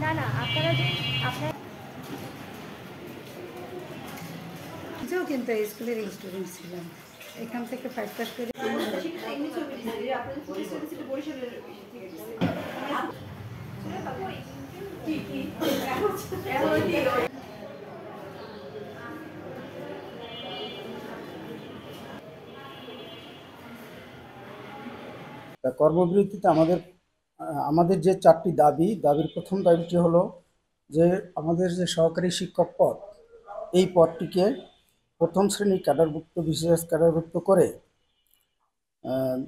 না না আপনারা যে আপনার নিজেও কিন্তু এই স্কুলের স্টুডেন্ট ছিলাম, এখান থেকে 5 পাস করে কর্মবিরতিতে আমাদের যে 4টি দাবির প্রথম দাবিটি হলো যে আমাদের যে সহকারী শিক্ষক পদ, এই পদটিকে প্রথম শ্রেণীর ক্যাডারভুক্ত বিশেষ ক্যাডারভুক্ত করে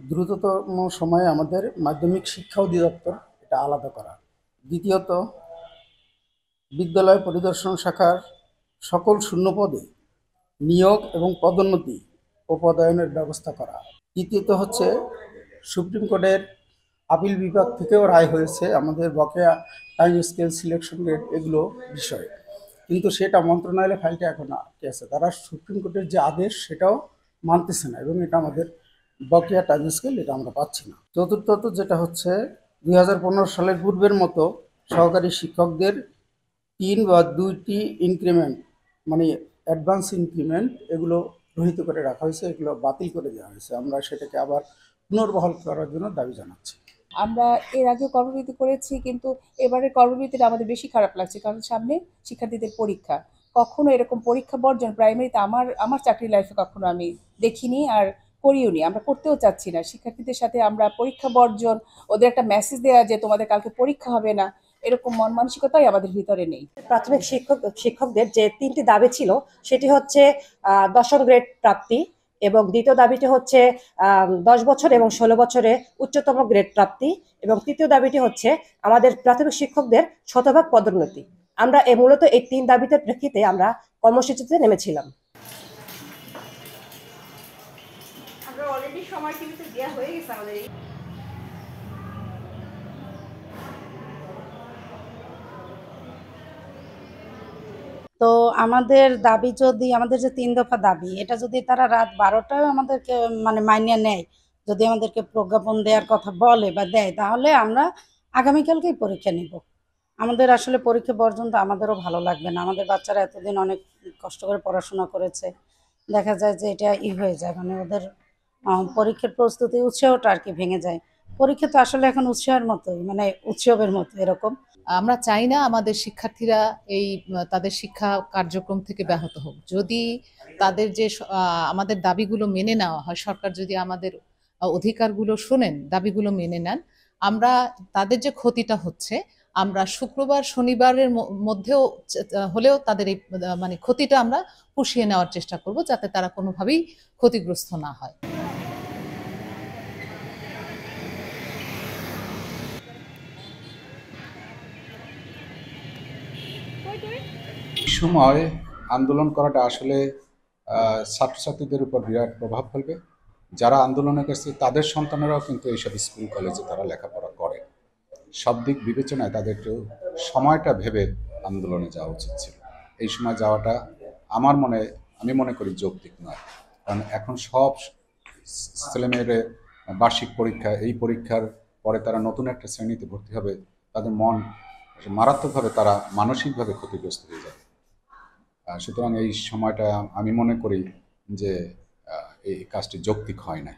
দ্রুততম সময়ে আমাদের মাধ্যমিক শিক্ষা অধিদপ্তর এটা আলাদা করা। দ্বিতীয়ত, বিদ্যালয় পরিদর্শন শাখার সকল শূন্য পদে নিয়োগ এবং পদোন্নতি ও পদায়নের ব্যবস্থা করা। তৃতীয়ত হচ্ছে, সুপ্রিম কোর্টের আপিল বিভাগ থেকেও রায় হয়েছে আমাদের বকেয়া টাইম স্কেল সিলেকশন রেট এগুলো বিষয়, কিন্তু সেটা মন্ত্রণালয়ের ফাইলটা এখন আটকে আছে। তারা সুপ্রিম কোর্টের যে আদেশ সেটাও মানতেছে না এবং এটা আমাদের বকেয়া টাইম স্কেল এটা আমরা পাচ্ছি না। চতুর্থত যেটা হচ্ছে, 2015 সালের পূর্বের মতো সহকারী শিক্ষকদের 3 বা 2টি ইনক্রিমেন্ট মানে অ্যাডভান্স ইনক্রিমেন্ট এগুলো রহিত করে রাখা হয়েছে, এগুলো বাতিল করে দেওয়া হয়েছে। আমরা সেটাকে আবার পুনর্বহাল করার জন্য দাবি জানাচ্ছি। আমরা এর আগে কর্মবিরতি করেছি, কিন্তু এবারের কর্মবিরতিটা আমাদের বেশি খারাপ লাগছে, কারণ সামনে শিক্ষার্থীদের পরীক্ষা। কখনো এরকম পরীক্ষা বর্জন প্রাইমারিতে আমার চাকরি লাইফে কখনো আমি দেখিনি আর করিওনি, আমরা করতেও চাচ্ছি না। শিক্ষার্থীদের সাথে আমরা পরীক্ষা বর্জন, ওদের একটা মেসেজ দেওয়া যে তোমাদের কালকে পরীক্ষা হবে না, এরকম মন মানসিকতাই আমাদের ভিতরে নেই। প্রাথমিক শিক্ষকদের যে 3টি দাবি ছিল, সেটি হচ্ছে 10ম গ্রেড প্রাপ্তি, এবং দ্বিতীয় দাবিটি হচ্ছে 10 বছর এবং 16 বছরে উচ্চতম গ্রেড প্রাপ্তি, এবং তৃতীয় দাবিটি হচ্ছে আমাদের প্রাথমিক শিক্ষকদের শতভাগ পদোন্নতি। আমরা মূলত এই 3 দাবিতে প্রেক্ষিতে আমরা কর্মসূচিতে নেমেছিলাম। আমরা অলরেডি সময় কিন্তু দেওয়া হয়ে গেছে আমাদের। তো আমাদের দাবি যদি আমাদের যে 3 দফা দাবি এটা যদি তারা রাত 12টায় আমাদেরকে মানে মাইনে নেয়, যদি আমাদেরকে প্রজ্ঞাপন দেওয়ার কথা বলে বা দেয়, তাহলে আমরা আগামীকালকেই পরীক্ষা নিব। আমাদের আসলে পরীক্ষা বর্জন তো আমাদেরও ভালো লাগবে না। আমাদের বাচ্চারা এতদিন অনেক কষ্ট করে পড়াশোনা করেছে, দেখা যায় যে এটা হয়ে যায়, মানে ওদের পরীক্ষার প্রস্তুতি উৎসাহটা আর কি ভেঙে যায়। পরীক্ষা তো আসলে এখন উৎসাহের মতোই, মানে উৎসবের মতো এরকম। আমরা চাই না আমাদের শিক্ষার্থীরা এই তাদের শিক্ষা কার্যক্রম থেকে ব্যাহত হোক। যদি তাদের যে আমাদের দাবিগুলো মেনে নেওয়া হয়, সরকার যদি আমাদের অধিকারগুলো শোনেন, দাবিগুলো মেনে নেন, আমরা তাদের যে ক্ষতিটা হচ্ছে, আমরা শুক্রবার শনিবারের মধ্যেও হলেও তাদের এই মানে ক্ষতিটা আমরা পুষিয়ে নেওয়ার চেষ্টা করব, যাতে তারা কোনোভাবেই ক্ষতিগ্রস্ত না হয়। সময় আন্দোলন করাটা আসলে ছাত্রছাত্রীদের উপর বিরাট প্রভাব ফেলবে। যারা আন্দোলনে গেছে তাদের সন্তানেরাও কিন্তু এইসব স্কুল কলেজে তারা লেখাপড়া করে। সব দিক বিবেচনায় তাদের একটু সময়টা ভেবে আন্দোলনে যাওয়া উচিত ছিল। এই সময় যাওয়াটা আমি মনে করি যৌক্তিক নয়, কারণ এখন সব ছেলেমেয়েরা বার্ষিক পরীক্ষা, এই পরীক্ষার পরে তারা নতুন একটা শ্রেণীতে ভর্তি হবে, তাদের মন মারাত্মকভাবে তারা মানসিকভাবে ক্ষতিগ্রস্ত হয়ে যাবে। সুতরাং এই সময়টা আমি মনে করি যে এই কাজটি যৌক্তিক হয় না।